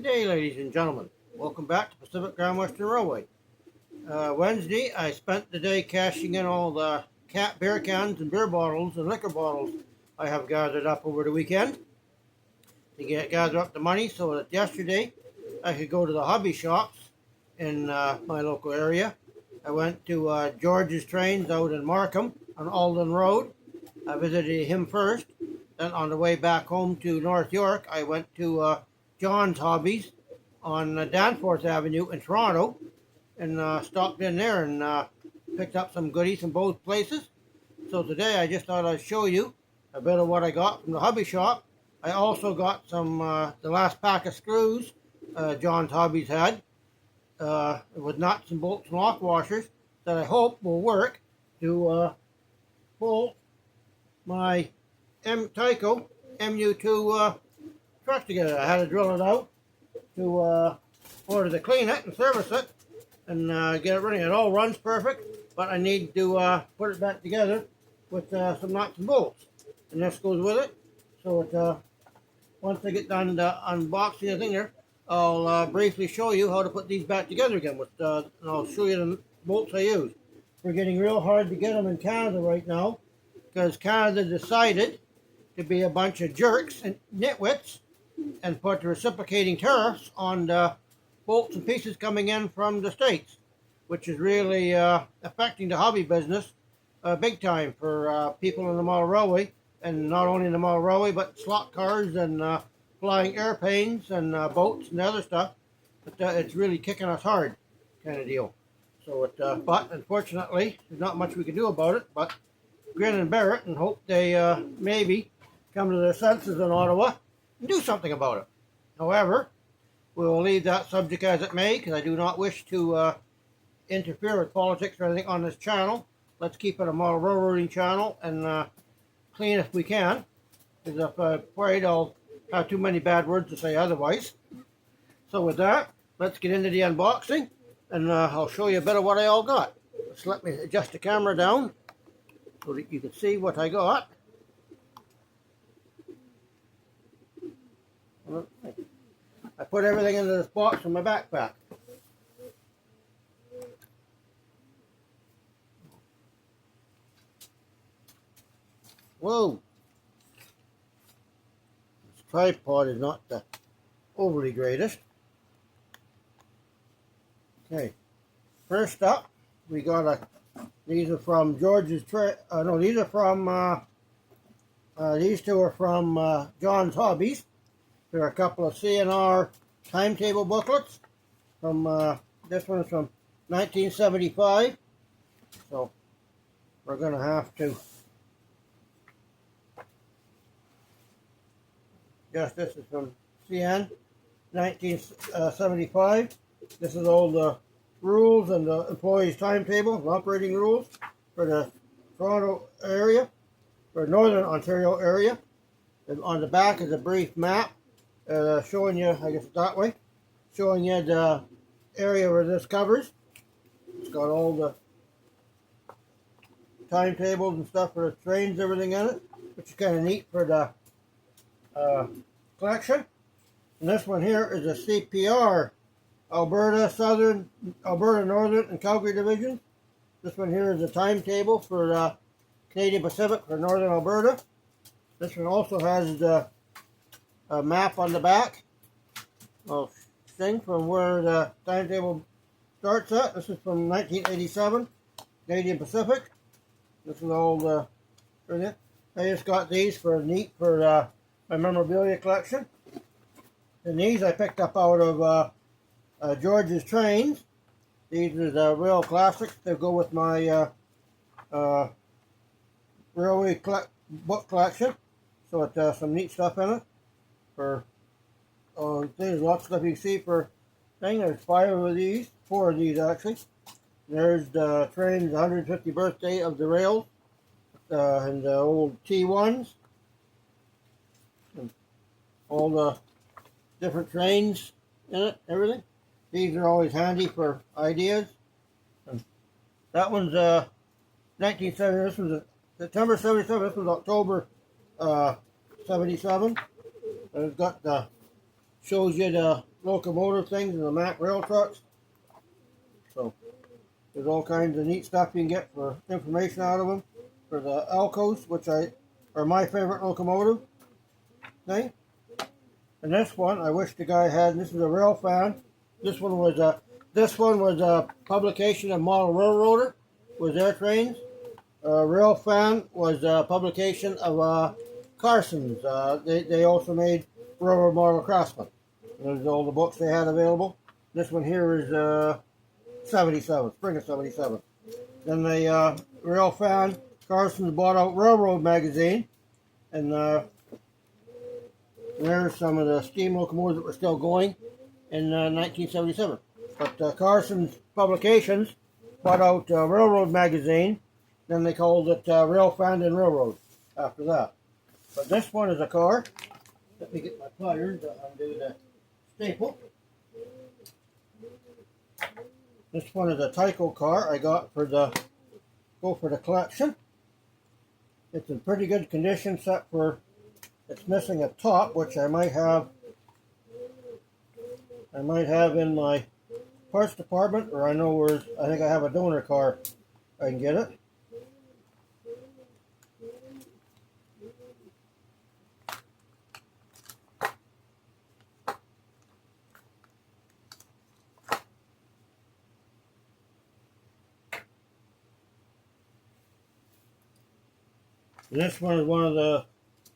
Good day, ladies and gentlemen. Welcome back to Pacific Grand Western Railway. Wednesday, I spent the day cashing in all the beer cans and beer bottles and liquor bottles I have gathered up over the weekend to gather up the money so that yesterday I could go to the hobby shops in my local area. I went to George's Trains out in Markham on Alden Road. I visited him first. Then on the way back home to North York, I went to John's Hobbies on Danforth Avenue in Toronto and stopped in there and picked up some goodies from both places. So today I just thought I'd show you a bit of what I got from the hobby shop. I also got some the last pack of screws John's Hobbies had with nuts and bolts and lock washers that I hope will work to pull my Tyco MU2 truck together. I had to drill it out to order to clean it and service it and get it running. It all runs perfect, but I need to put it back together with some nuts and bolts, and this goes with it. So it, once I get done the unboxing the thing there, I'll briefly show you how to put these back together again. And I'll show you the bolts I use. We're getting real hard to get them in Canada right now because Canada decided to be a bunch of jerks and nitwits and put reciprocating tariffs on the bolts and pieces coming in from the States, which is really affecting the hobby business big time for people in the model railway, and not only in the model railway, but slot cars and flying airplanes and boats and other stuff. But it's really kicking us hard, kind of deal. So, but unfortunately, there's not much we can do about it, but grin and bear it and hope they maybe come to their senses in Ottawa and do something about it. However, we will leave that subject as it may, because I do not wish to interfere with politics or anything on this channel. Let's keep it a model railroading channel and clean if we can, because if I'm afraid I'll have too many bad words to say otherwise. So with that, let's get into the unboxing, and I'll show you a bit of what I all got. Just let me adjust the camera down so that you can see what I got. I put everything into this box in my backpack. Whoa! This tripod is not the overly greatest. Okay, first up, we got these are from George's no, these are from, these two are from John's Hobbies. There are a couple of CNR timetable booklets from, this one is from 1975. So, we're going to have to yes, this is from CN 1975. This is all the rules and the employees' timetable and operating rules for the Toronto area, or Northern Ontario area. And on the back is a brief map showing you, I guess that way, showing you the area where this covers. It's got all the timetables and stuff for the trains, everything in it, which is kind of neat for the collection. And this one here is a CPR, Alberta Northern and Calgary divisions. This one here is a timetable for Canadian Pacific for Northern Alberta. This one also has the map on the back. I'll sing from where the timetable starts at. This is from 1987, Canadian Pacific. This is all the. I just got these for my memorabilia collection. And these I picked up out of George's Trains. These are the real classics. They go with my railway book collection. So it has some neat stuff in it. For there's lots of stuff you can see for thing. There's 4 of these actually. There's the train's 150th birthday of the rails and the old T1s. And all the different trains in it, everything. These are always handy for ideas. And that one's 1970. This was September 77. This was October 77. And it's got the shows you the locomotive things and the Mack rail trucks. So there's all kinds of neat stuff you can get for information out of them. For the Alcos, which are my favorite locomotive thing. And this one, I wish the guy had. This is a rail fan. This one was a publication of Model Railroader, was their trains. Rail fan was a publication of Carson's. They also made Railroad Model Craftsman. Those are all the books they had available. This one here is 77, spring of 77. Then the rail fan, Carson's bought out Railroad magazine, and there's some of the steam locomotives that were still going in 1977. But Carson's Publications bought out Railroad magazine, then they called it Rail Fan and Railroad after that. But this one is a car. Let me get my pliers to undo the staple. This one is a Tyco car I got for the collection. It's in pretty good condition, except for it's missing a top, which I might have in my parts department, or I think I have a donor car. I can get it. This one is one of the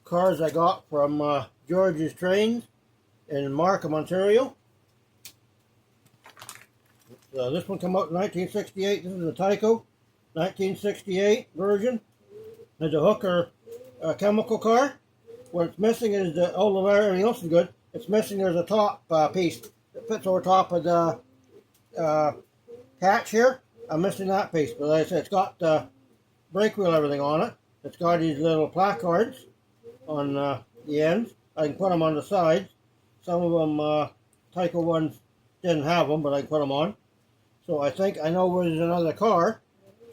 cars I got from George's Trains in Markham, Ontario. This one came out in 1968. This is a Tyco 1968 version. It's a Hooker chemical car. What it's missing is everything else is good. It's missing, there's a top piece that fits over top of the hatch here. I'm missing that piece, but like I said, it's got brake wheel everything on it. It's got these little placards on the ends. I can put them on the sides. Some of them, Tyco ones didn't have them, but I can put them on. So I think I know there's another car,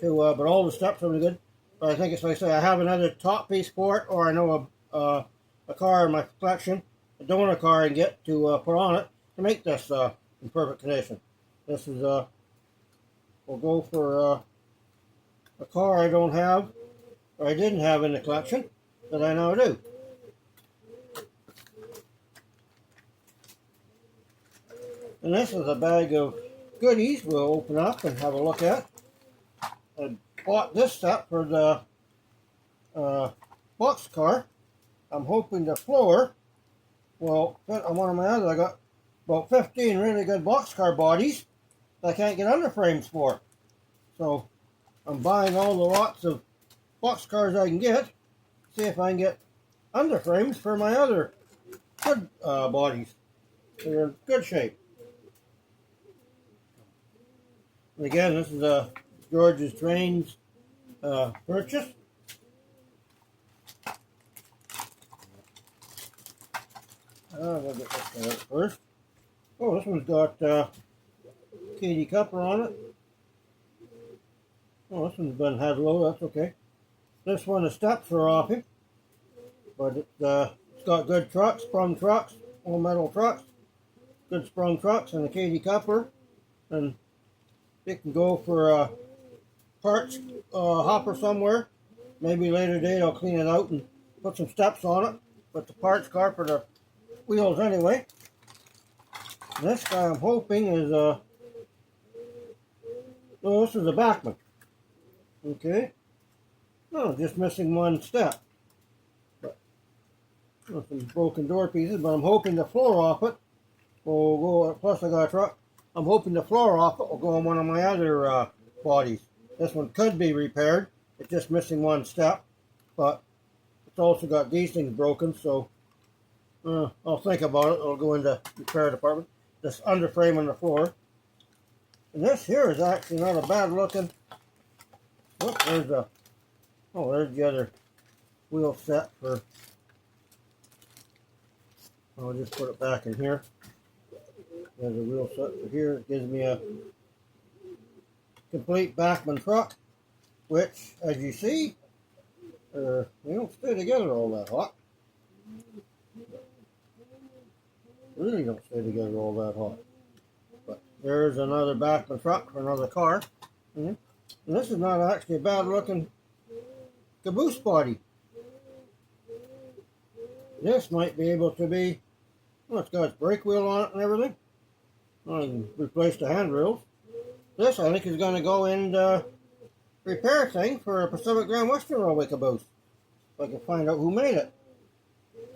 but all the steps are really good. But I think it's like I say, I have another top piece for it, or I know a car in my collection, a donor car I can get to put on it to make this in perfect condition. This is, we'll go for a car I don't have, or I didn't have in the collection, that I now do. And this is a bag of goodies we'll open up and have a look at. I bought this set for the boxcar. I'm hoping the floor will fit on one of my others. I got about 15 really good boxcar bodies that I can't get underframes for. So I'm buying all the lots of boxcars I can get, see if I can get underframes for my other good bodies. They're in good shape. And again, this is a George's Trains purchase. I'll get this one out first. Oh, this one's got Katie Cupper on it. Oh, this one's been had low, that's okay. This one, the steps are off it, but it's got good trucks, sprung trucks, all metal trucks, good sprung trucks, and a Katie Cupper, and it can go for a parts hopper somewhere. Maybe later date I'll clean it out and put some steps on it, but the parts car for the wheels anyway. And this guy I'm hoping is oh, this is a Bachmann. Okay. Oh, just missing one step. But some broken door pieces, but I'm hoping the floor off it will go, plus I got a truck. I'm hoping the floor off it will go on one of my other bodies. This one could be repaired. It's just missing one step, but it's also got these things broken, so I'll think about it. It'll go into the repair department. This underframe on the floor. And this here is actually not a bad looking. Look, there's the other wheel set for. I'll just put it back in here. There's a wheel set for here. It gives me a complete Bachmann truck, which, as you see, they don't stay together all that hot. really don't stay together all that hot. But there's another Bachmann truck for another car. And this is not actually a bad looking caboose body. This might be able to be, well, it's got its brake wheel on it and everything. I can replace the handrails. This, I think, is going to go in the repair thing for a Pacific Grand Western Railway caboose. If I can find out who made it.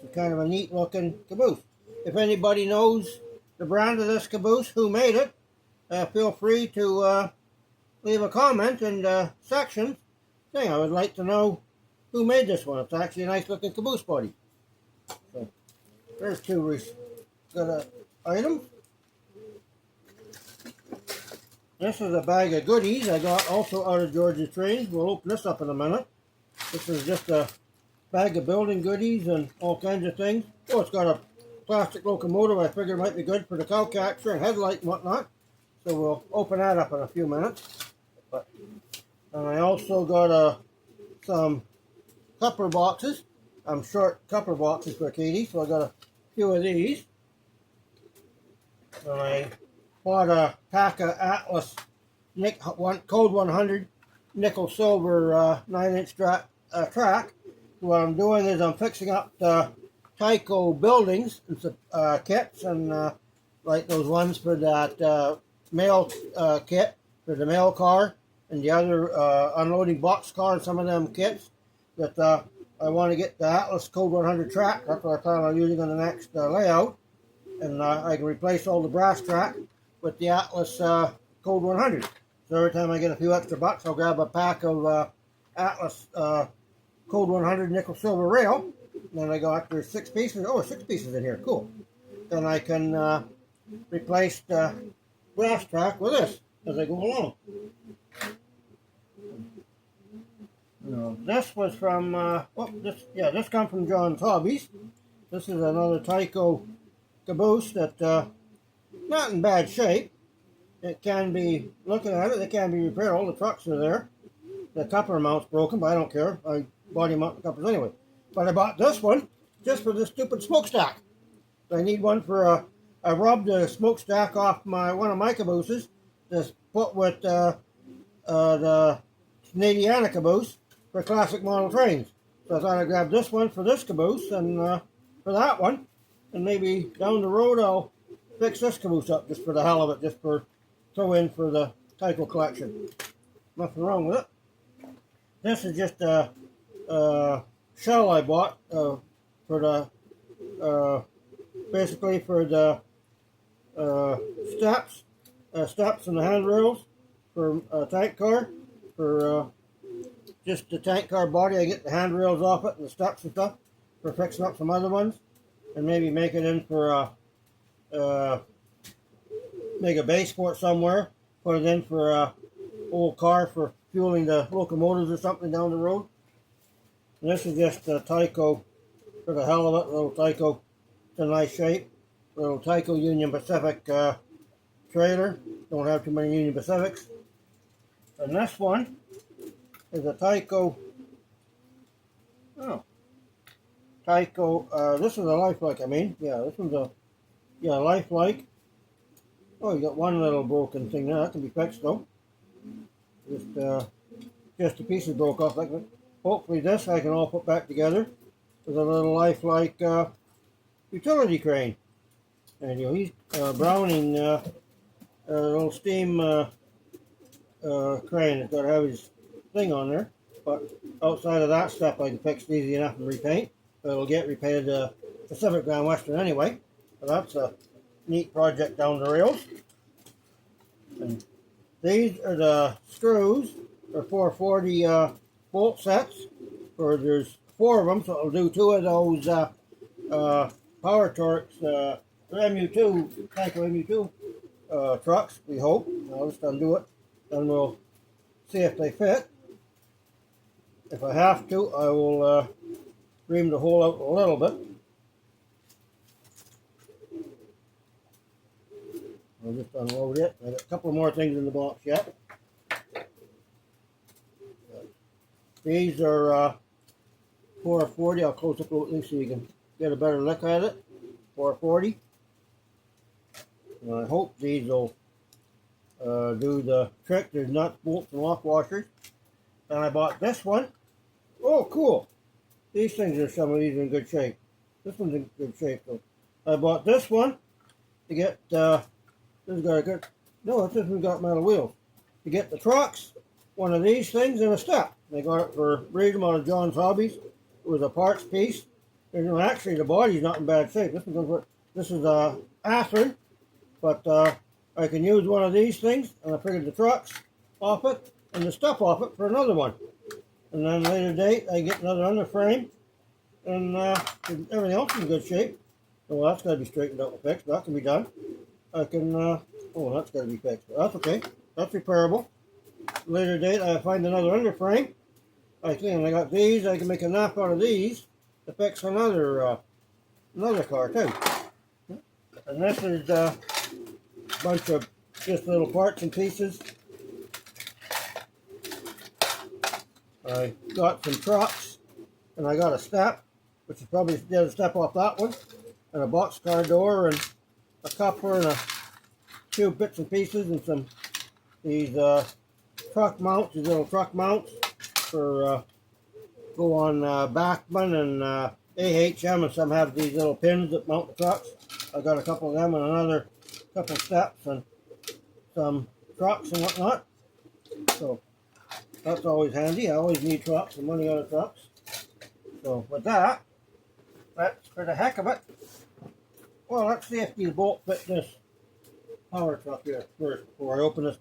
It's kind of a neat looking caboose. If anybody knows the brand of this caboose, who made it, feel free to leave a comment in the section saying I would like to know who made this one. It's actually a nice looking caboose body. So there's two good items. This is a bag of goodies I got also out of George's Trains. We'll open this up in a minute. This is just a bag of building goodies and all kinds of things. Oh, it's got a plastic locomotive. I figured it might be good for the cow catcher and headlight and whatnot. So we'll open that up in a few minutes. And I also got some cupper boxes. I'm short cupper boxes for Katie, so I got a few of these. And I bought a pack of Atlas Code 100 nickel silver 9-inch track. What I'm doing is I'm fixing up the Tyco buildings and some kits, and like those ones for that mail kit for the mail car and the other unloading box car and some of them kits that I want to get the Atlas Code 100 track. That's what I plan on using on the next layout. And I can replace all the brass track with the Atlas Code 100. So every time I get a few extra bucks, I'll grab a pack of Atlas Code 100 nickel silver rail. And then I got there's 6 pieces. Oh, 6 pieces in here. Cool. Then I can replace the brass track with this as I go along. This was from, this comes from John's Hobbies. This is another Tyco caboose that not in bad shape. It can be, looking at it, can be repaired. All the trucks are there. The cupper mount's broken, but I don't care. I body mount the cuppers anyway. But I bought this one just for this stupid smokestack. I need one for I rubbed the smokestack off one of my cabooses to put with the Canadiana caboose for classic model trains. So I thought I'd grab this one for this caboose and for that one. And maybe down the road I'll fix this caboose up just for the hell of it, just for throw in for the Tyco collection. Nothing wrong with it. This is just a shell I bought for the basically for the steps and the handrails for a tank car. For just the tank car body, I get the handrails off it and the steps and stuff for fixing up some other ones, and maybe make it in for make a base for it somewhere. Put it in for a old car for fueling the locomotives or something down the road. And this is just a Tyco for the hell of it. A little Tyco. It's a nice shape. A little Tyco Union Pacific trailer. Don't have too many Union Pacifics. And this one is a Tyco. This is a Lifelike, I mean. Yeah, this one's a Lifelike. Oh, you got one little broken thing there. That can be fixed though. Just the pieces broke off. Hopefully this I can all put back together with a little Lifelike utility crane. And he's Browning a little steam crane. It's got to have his thing on there. But outside of that stuff I can fix easy enough and repaint. But it'll get repainted Pacific Grand Western anyway. So that's a neat project down the rails. And these are the screws for 440 bolt sets. There's 4 of them, so it'll do 2 of those Power Torques MU2, Tyco MU2 trucks, we hope. I'll just undo it, and we'll see if they fit. If I have to, I will ream the hole out a little bit. I'll just unload it. I got a couple more things in the box yet. These are 440. I'll close up the thing so you can get a better look at it. 440. And I hope these will do the trick. There's nuts, bolts, and lock washers. And I bought this one. Oh, cool. These things are, some of these are in good shape. This one's in good shape though. I bought this one to get, this has got a good, no, this one's got metal wheels. To get the trucks, one of these things and a step. They got it for read them out of John's Hobbies. It was a parts piece. And, you know, actually the body's not in bad shape. This is a Athearn, but I can use one of these things, and I figured the trucks off it and the stuff off it for another one. And then later date, I get another underframe, and everything else is in good shape. So that's got to be straightened out and fixed. That can be done. I can, oh, that's got to be fixed. But that's okay. That's repairable. Later date, I find another underframe. I think I got these. I can make a nap out of these to fix another car too. And this is a bunch of just little parts and pieces. I got some trucks, and I got a step, which is probably the other step off that one, and a boxcar door, and a coupler, and a few bits and pieces, and some these truck mounts, these little truck mounts for go on Bachmann and AHM, and some have these little pins that mount the trucks. I got a couple of them and another couple steps and some trucks and whatnot. So that's always handy. I always need trucks and money out of trucks. So with that, that's for the heck of it. Well, let's see if these bolt fit this power truck here first before I open this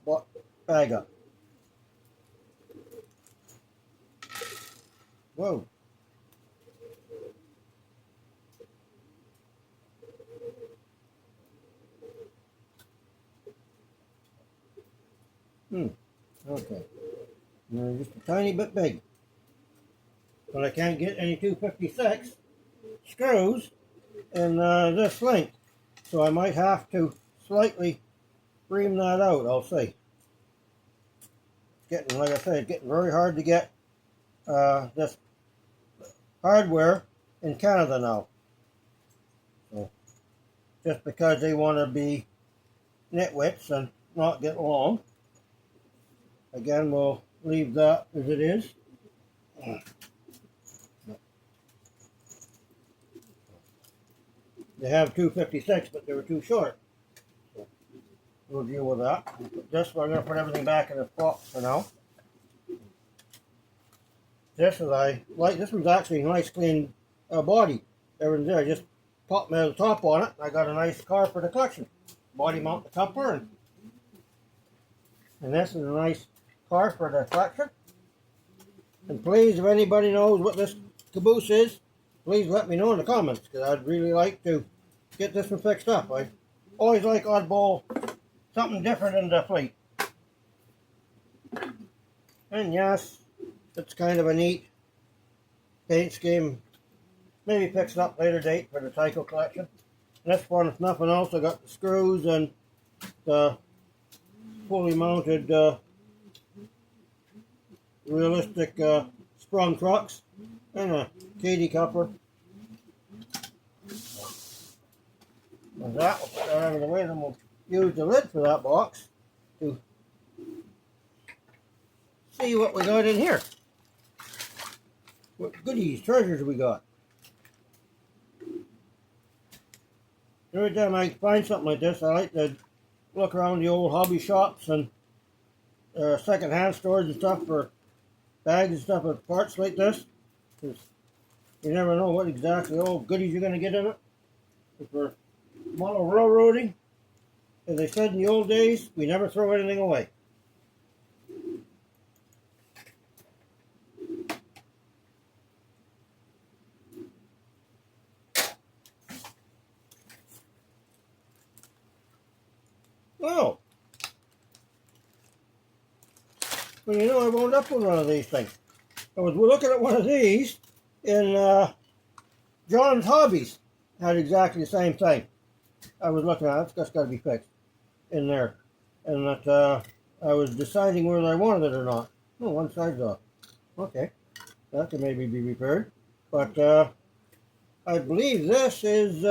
bag up. Whoa. Okay. They're just a tiny bit big. But I can't get any 256 screws in this length. So I might have to slightly ream that out, I'll see. It's getting, like I said, it's getting very hard to get this hardware in Canada now. So just because they want to be nitwits and not get along. Again, we'll leave that as it is. They have 256, but they were too short. So we'll deal with that. This one, I'm going to put everything back in its box for now. This is this one's actually a nice clean body. Everything's there. I just popped the top on it. I got a nice car for the collection. Body mount the coupler, and this is a nice car for the collection. And please, if anybody knows what this caboose is, please let me know in the comments, because I'd really like to get this one fixed up. I always like oddball, something different in the fleet. And yes, it's kind of a neat paint scheme. Maybe fix it up later date for the Tyco collection. And this one, if nothing else, I got the screws and the fully mounted realistic sprung trucks and a KD coupler. And that, we'll put that out of the way, then we'll use the lid for that box to see what we got in here. What goodies, treasures we got. Every time I find something like this, I like to look around the old hobby shops and second-hand stores and stuff for bags and stuff with parts like this. Because you never know what exactly old goodies you're going to get in it. If we're model railroading, as they said in the old days, we never throw anything away. Oh, well, you know, I wound up with one of these things. I was looking at one of these in John's Hobbies. Had exactly the same thing. I was looking at it. That's got to be fixed in there. And that I was deciding whether I wanted it or not. Oh, one side's off. Okay. That can maybe be repaired. But I believe this is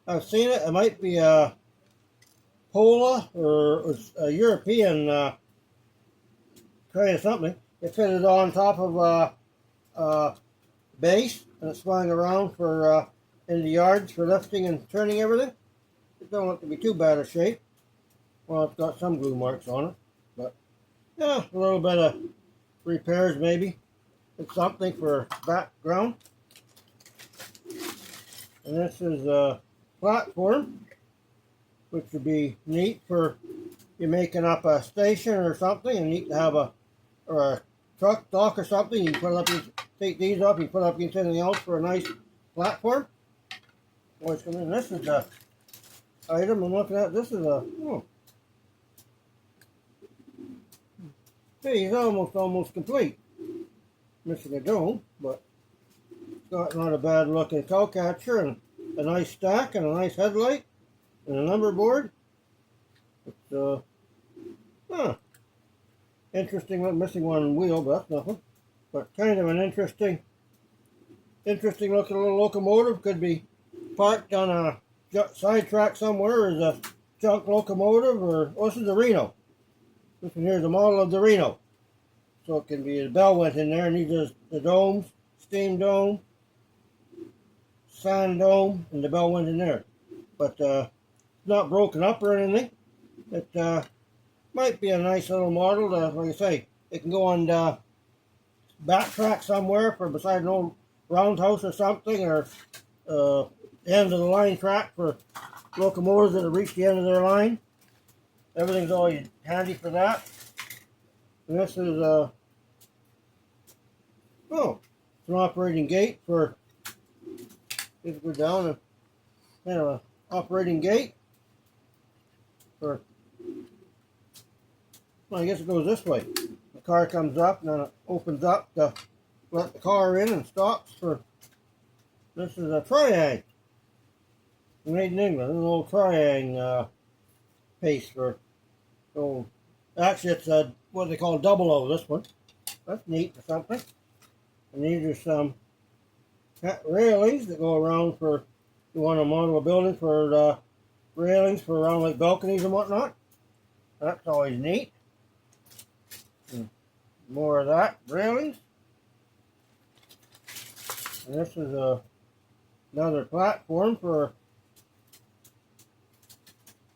I've seen it. It might be a Pola or a European kind of something. It fitted on top of a base and it's swung around for in the yards for lifting and turning everything. It don't look to be too bad a shape. Well, it's got some glue marks on it, but yeah, a little bit of repairs maybe. It's something for background. And this is a platform, which would be neat for you making up a station or something, and neat to have a truck dock or something. You can put it up, take these up, you put it up against anything else for a nice platform. This is the item I'm looking at. This is a see, he's almost complete. Missing a dome, but it's got not a bad looking cow catcher and a nice stack and a nice headlight and a number board. It's interesting. Missing one wheel, but that's nothing. But kind of an interesting looking little locomotive. Could be parked on a side track somewhere as a junk locomotive, or this is the Reno. This one here is a model of the Reno. So it can be, the bell went in there, and these are the domes, steam dome, sand dome, and the bell went in there. But it's not broken up or anything. It might be a nice little model. Like I say, it can go on the backtrack somewhere for beside an old roundhouse or something, or end of the line track for locomotives that have reached the end of their line. Everything's always handy for that. And this is it's an operating gate for, just go down and kind of an operating gate for, well, I guess it goes this way. The car comes up and then it opens up to let the car in and stops for, this is a Triang. Made in England. This is an old Triang pace for, so actually it's a, what they call double O, this one. That's neat or something. And these are some railings that go around for, you want to model a building for railings for around like balconies and whatnot. That's always neat. And more of that, railings. And this is another platform for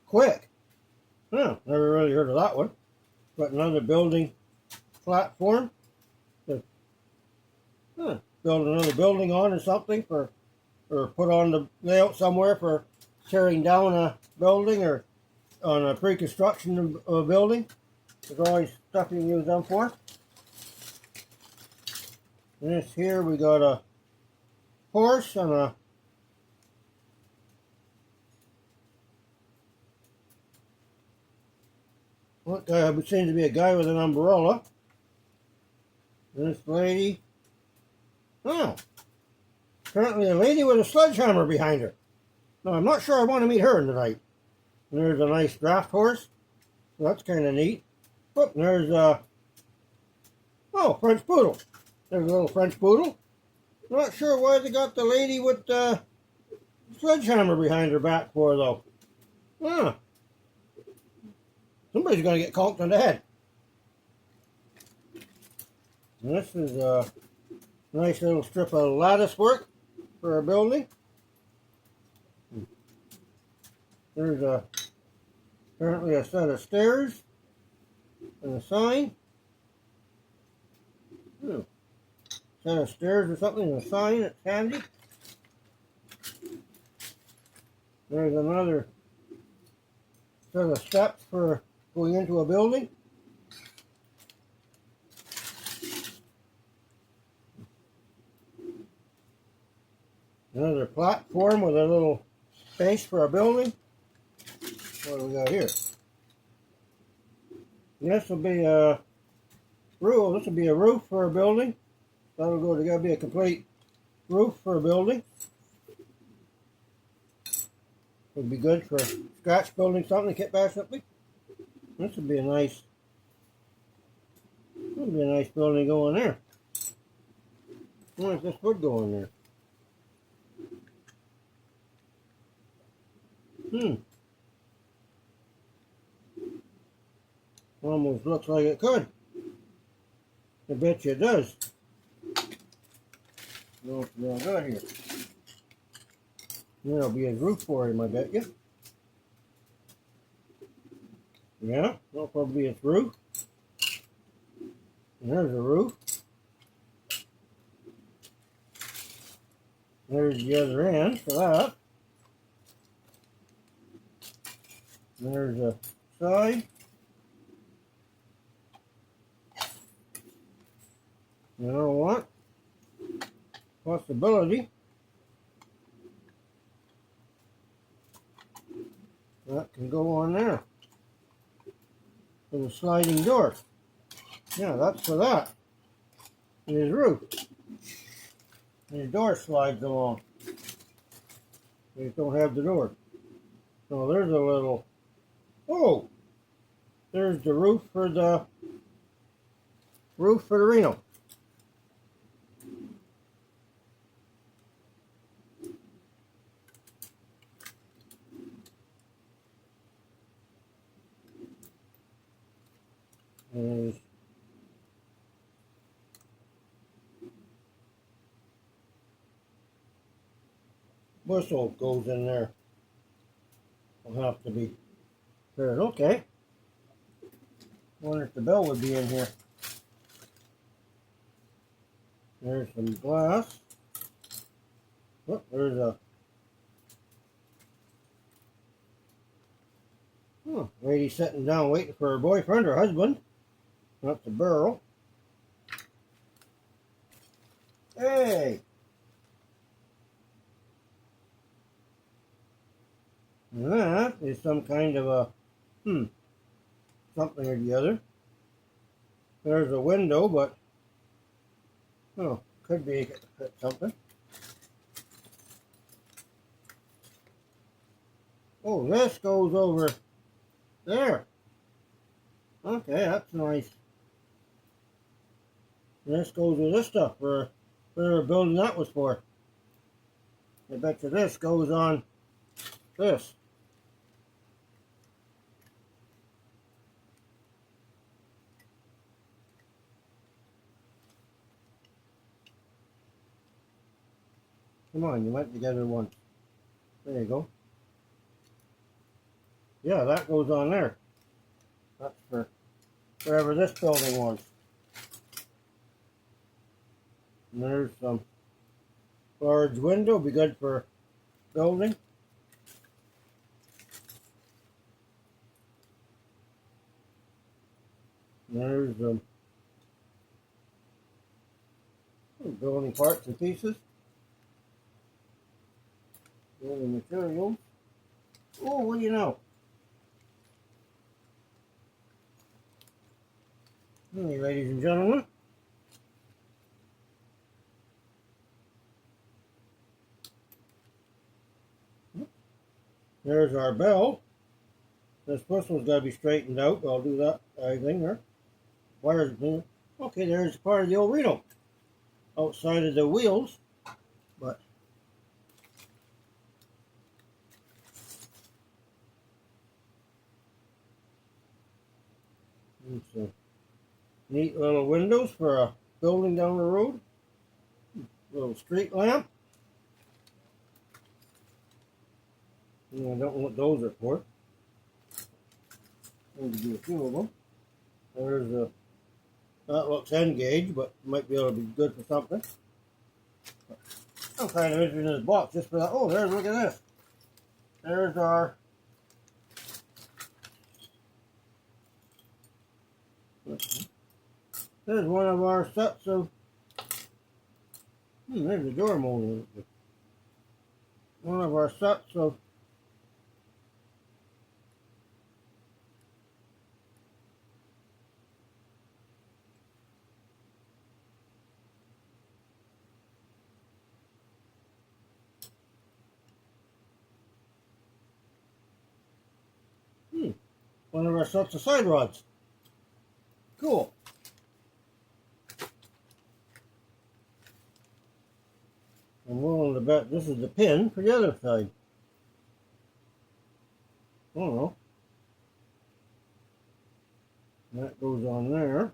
Quick. Never really heard of that one. But another building platform to build another building on or something, for, or put on the layout somewhere for tearing down a building or on a pre-construction of a building. There's always stuff you can use them for. And this here we got a horse and a what guy? It seems to be a guy with an umbrella. And this lady, apparently a lady with a sledgehammer behind her. Now I'm not sure I want to meet her tonight. And there's a nice draft horse. So that's kind of neat. Oh, there's a French poodle. There's a little French poodle. Not sure why they got the lady with the sledgehammer behind her back for, though. Somebody's going to get conked on the head. And this is a nice little strip of lattice work for a building. There's apparently a set of stairs and a sign. Set of stairs or something and a sign. It's handy. There's another set of steps for going into a building. Another platform with a little space for a building. What do we got here? This will be a roof. This will be a roof for a building. That'll go. There got to be a complete roof for a building. Would be good for scratch building something, kit bash something. This would be a nice. Would be a nice building going there. I wonder if this would go in there. Hmm. Almost looks like it could. I bet you it does. No, it's not got here. There'll be a roof for him, I bet you. Yeah, that'll probably be its roof. And there's a roof. There's the other end for that. And there's a side. You know what? Possibility. That can go on there. For the sliding door. Yeah, that's for that. And his roof. And his door slides along. They don't have the door. So there's a little. Oh! There's the roof for the Reno. And whistle goes in there. Will have to be paired. Okay. Wonder if the bell would be in here. There's some glass. Oh, there's a lady sitting down waiting for her boyfriend or husband. That's a barrel. Hey! And that is some kind of a, something or the other. There's a window, but, could be something. Oh, this goes over there. Okay, that's nice. This goes with this stuff for whatever building that was for. I bet you this goes on this. Come on, you went together once. There you go. Yeah, that goes on there. That's for wherever this building was. And there's some large window, be good for building. And there's building parts and pieces. Building materials. Oh, what do you know? Hey, ladies and gentlemen. There's our bell. This whistle's got to be straightened out. I'll do that thing there. Wires. Okay, there's part of the old Reno. Outside of the wheels. But some neat little windows for a building down the road. Little street lamp. I don't know what those are for. Maybe do a few of them. There's a, that looks N-gauge, but might be able to be good for something. I'm kind of interested in this box just for that. Oh, there's, look at this. There's our there's one of our sets of there's the door molding. One of our sets of one of our sets of side rods. Cool. I'm willing to bet this is the pin for the other side. I don't know. That goes on there.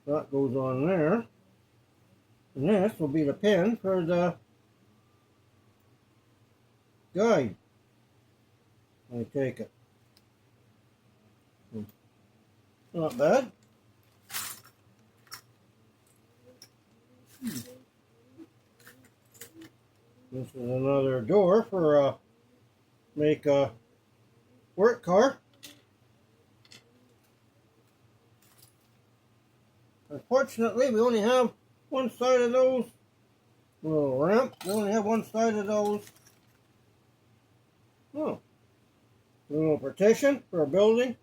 That goes on there. And this will be the pin for the guide. I take it. Not bad. This is another door for make a work car. Unfortunately, we only have one side of those little ramp. We only have one side of those. Oh, a little partition for a building,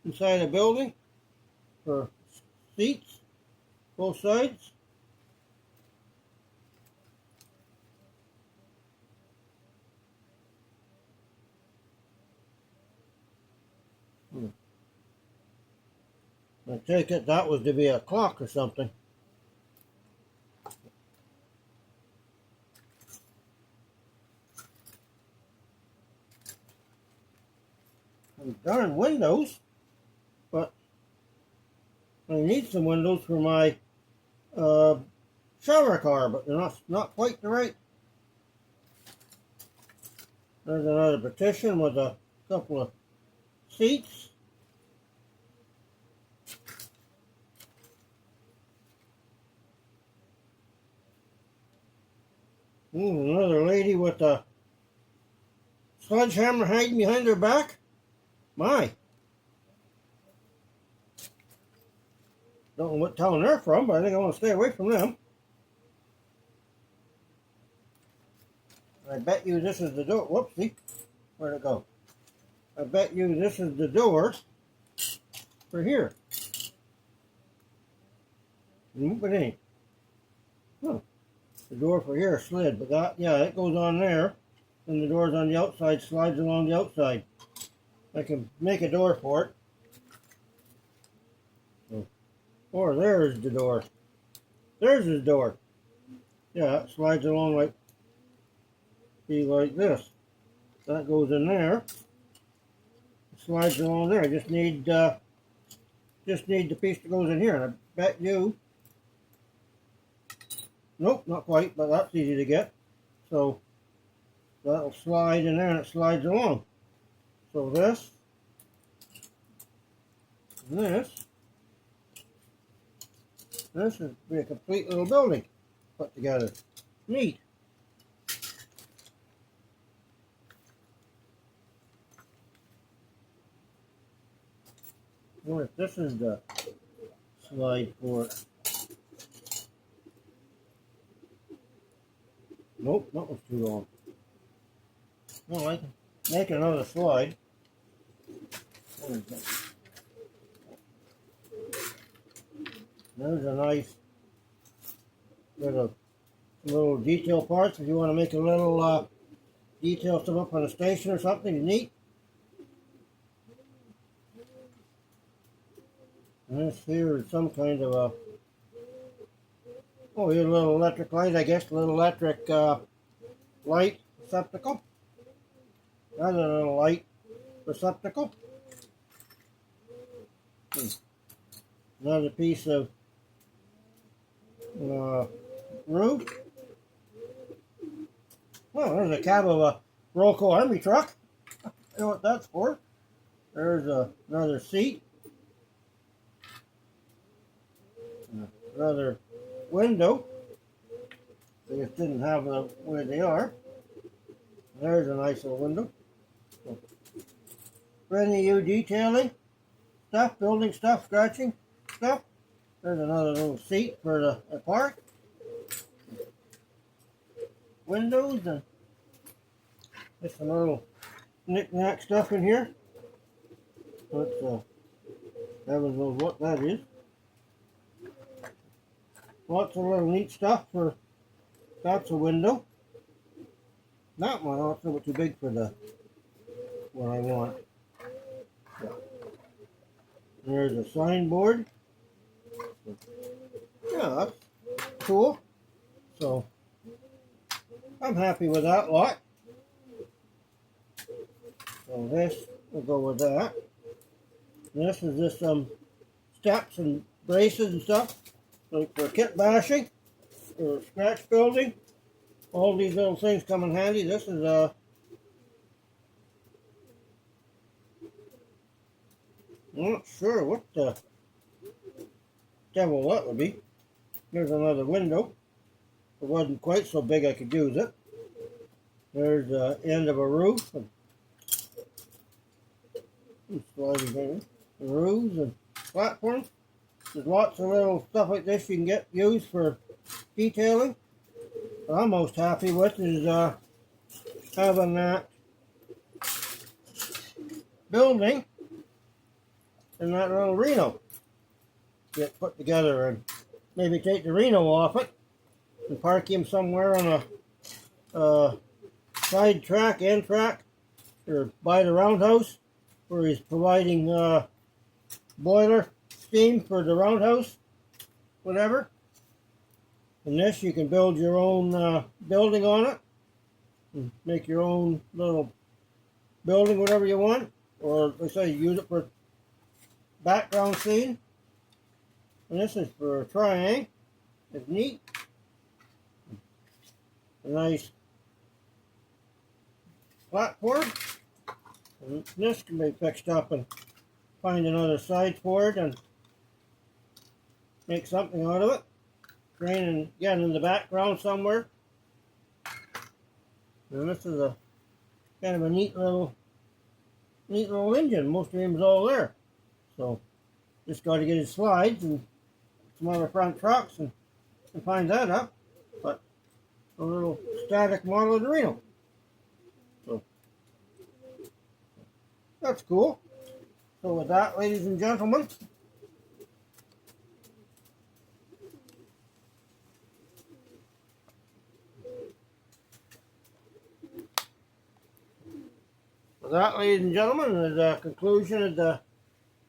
inside a building, for seats, both sides. I take it that was to be a clock or something. And darn windows, but I need some windows for my shower car, but they're not quite the right. There's another partition with a couple of seats. Another lady with a sledgehammer hiding behind her back. My. Don't know what town they're from, but I think I want to stay away from them. I bet you this is the door. Whoopsie. Where'd it go? I bet you this is the door for here. Nope, it ain't. Huh. The door for here slid, but that, yeah, it goes on there. And the door's on the outside, slides along the outside. I can make a door for it. Or there's the door. There's his door. Yeah, it slides along like, see, like this. That goes in there. It slides along there. I just need the piece that goes in here. And I bet you, nope, not quite, but that's easy to get. So that'll slide in there and it slides along. So this, and this would be a complete little building put together. Neat. I wonder if this is the slide for it. Nope, that was too long. Well, I can make another slide. There's a nice bit of little detail parts if you want to make a little detail stuff up on a station or something neat. And this here is some kind of a, oh, here's a little electric light, I guess, a little electric light receptacle. That's a little light receptacle. Another piece of roof. Well, there's a cab of a Roco Army truck. I know what that's for. There's another seat. Another window. They just didn't have them where they are. There's a nice little window. For any of you detailing stuff, building stuff, scratching stuff, there's another little seat for the park. Windows and just some little knick-knack stuff in here. Let's heaven knows what that is. Lots of little neat stuff for, that's a window. That one also was too big for the what I want. There's a signboard. Yeah, that's cool. So I'm happy with that lot. So this will go with that. And this is just some steps and braces and stuff, like for kit bashing or scratch building. All these little things come in handy. This is I'm not sure what the devil that would be. There's another window. It wasn't quite so big I could use it. There's the end of a roof. And sliding things. Roofs and platforms. There's lots of little stuff like this you can get used for detailing. What I'm most happy with is having that building and that little Reno get put together, and maybe take the Reno off it and park him somewhere on a side track, end track, or by the roundhouse where he's providing boiler steam for the roundhouse, whatever. And this, you can build your own building on it, and make your own little building, whatever you want, or let's say use it for background scene. And this is for trying. It's neat. A nice platform. And this can be fixed up and find another side for it and make something out of it. Training again in the background somewhere. And this is a kind of a neat little engine. Most of him's all there. So just got to get his slides and some other front trucks and find that up. But a little static model of the Reno. So that's cool. So with that, ladies and gentlemen, is the conclusion of the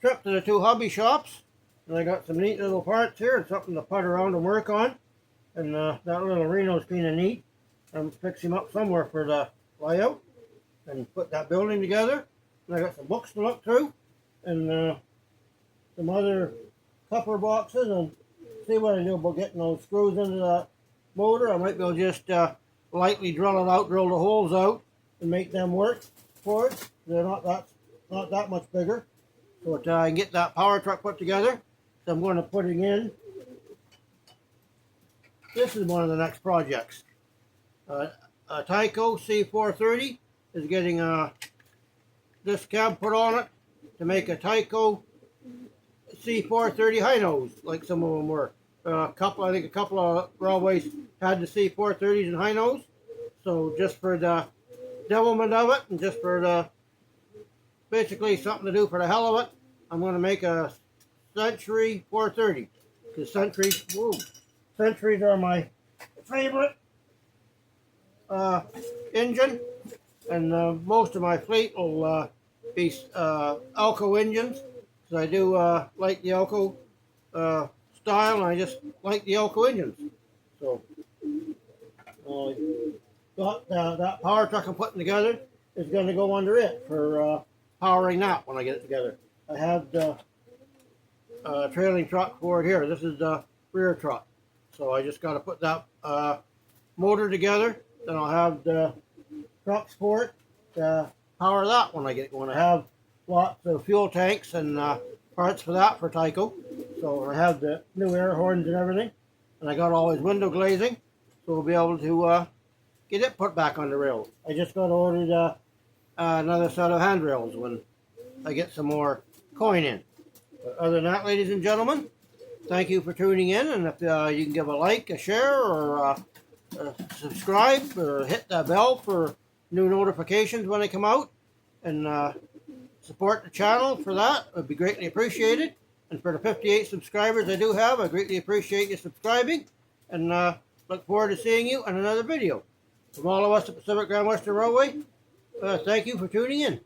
trip to the two hobby shops. And I got some neat little parts here and something to put around and work on. And that little Reno's kind of neat. I'm fixing him up somewhere for the layout and put that building together. And I got some books to look through and some other coupler boxes, and see what I do about getting those screws into the motor. I might be able to just lightly drill it out, drill the holes out, and make them work for it. They're not that much bigger. So I can get that power truck put together. So I'm going to put it in. This is one of the next projects. A Tyco C430 is getting this cab put on it to make a Tyco C430 high nose, like some of them were. I think a couple of railways had the C430s in high nose. So just for the devilment of it, and just for the basically something to do for the hell of it, I'm going to make a Century 430, because Centuries are my favorite engine, and most of my fleet will be Elco engines, because I do like the Elco style, and I just like the Elco engines. So got that power truck I'm putting together is going to go under it for powering that when I get it together. I have the trailing truck for it here. This is the rear truck. So I just got to put that motor together. Then I'll have the trucks for it to power that when I get going. I have lots of fuel tanks and parts for that for Tyco. So I have the new air horns and everything. And I got all his window glazing. So we'll be able to get it put back on the rails. I just got to order another set of handrails when I get some more coin in. But other than that, ladies and gentlemen, thank you for tuning in. And if you can give a like, a share, or subscribe, or hit the bell for new notifications when they come out, and support the channel for that, it would be greatly appreciated. And for the 58 subscribers I do have, I greatly appreciate you subscribing, and look forward to seeing you in another video. From all of us at Pacific Grand Western Railway, thank you for tuning in.